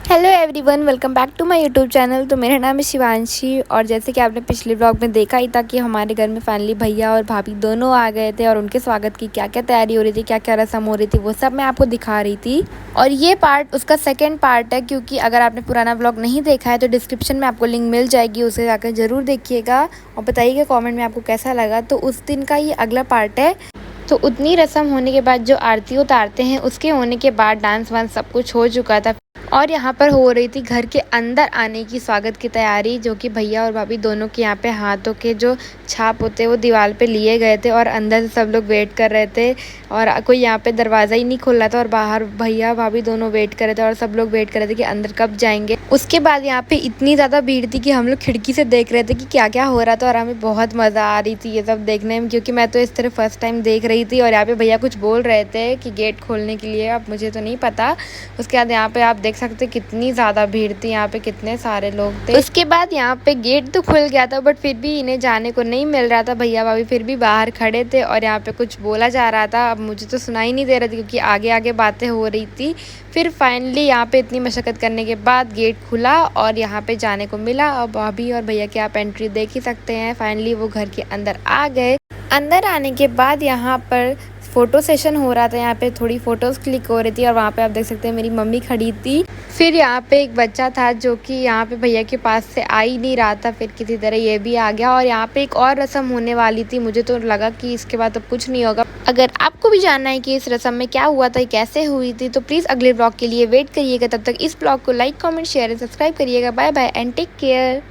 Hello everyone, welcome back to my YouTube channel. तो मेरा नाम है शिवांशी और जैसे कि आपने पिछले व्लॉग में देखा ही था कि हमारे घर में फाइनली भैया और भाभी दोनों आ गए थे और उनके स्वागत की क्या क्या तैयारी हो रही थी, क्या क्या रस्म हो रही थी, वो सब मैं आपको दिखा रही थी। और ये पार्ट उसका सेकेंड पार्ट है, क्योंकि अगर आपने पुराना व्लॉग नहीं देखा है तो डिस्क्रिप्शन में आपको लिंक मिल जाएगी, उसे जाकर ज़रूर देखिएगा और बताइएगा कॉमेंट में आपको कैसा लगा। तो उस दिन का ये अगला पार्ट है। तो उतनी रस्म होने के बाद जो आरती उतारते हैं, उसके होने के बाद डांस वांस सब कुछ हो चुका था और यहाँ पर हो रही थी घर के अंदर आने की स्वागत की तैयारी, जो कि भैया और भाभी दोनों के यहाँ पे हाथों के जो छाप होते हैं वो दीवार पे लिए गए थे और अंदर से सब लोग वेट कर रहे थे और कोई यहाँ पे दरवाज़ा ही नहीं खोल रहा था और बाहर भैया भाभी दोनों वेट कर रहे थे और सब लोग वेट कर रहे थे कि अंदर कब जाएंगे। उसके बाद यहाँ पे इतनी ज़्यादा भीड़ थी कि हम लोग खिड़की से देख रहे थे कि क्या क्या हो रहा था और हमें बहुत मज़ा आ रही थी ये सब देखने में, क्योंकि मैं तो इस तरह फर्स्ट टाइम देख रही थी। और यहाँ पे भैया कुछ बोल रहे थे कि गेट खोलने के लिए, अब मुझे तो नहीं पता। उसके बाद यहाँ पे आप देख सकते कितनी ज़्यादा भीड़ थी, यहाँ पे कितने सारे लोग थे। उसके बाद यहाँ पे गेट तो खुल गया था बट फिर भी इन्हें जाने को नहीं मिल रहा था। भैया भाभी फिर भी बाहर खड़े थे और यहाँ पे कुछ बोला जा रहा था, अब मुझे तो सुनाई नहीं दे रहा था क्योंकि आगे आगे बातें हो रही थी। फिर फाइनली यहाँ पे इतनी मशक्क़त करने के बाद गेट खुला और यहाँ पे जाने को मिला और भाभी और भैया की आप एंट्री देख ही सकते हैं। फाइनली वो घर के अंदर आ गए। अंदर आने के बाद यहाँ पर फ़ोटो सेशन हो रहा था, यहाँ पे थोड़ी फ़ोटोज़ क्लिक हो रही थी और वहाँ पे आप देख सकते हैं मेरी मम्मी खड़ी थी। फिर यहाँ पे एक बच्चा था जो कि यहाँ पे भैया के पास से आ ही नहीं रहा था, फिर किसी तरह ये भी आ गया। और यहाँ पे एक और रस्म होने वाली थी, मुझे तो लगा कि इसके बाद अब कुछ नहीं होगा। अगर आपको भी जानना है कि इस रस्म में क्या हुआ था, कैसे हुई थी, तो प्लीज़ अगले ब्लॉग के लिए वेट करिएगा। तब तक इस ब्लॉग को like, comment, share and subscribe करिएगा। Bye bye and take care.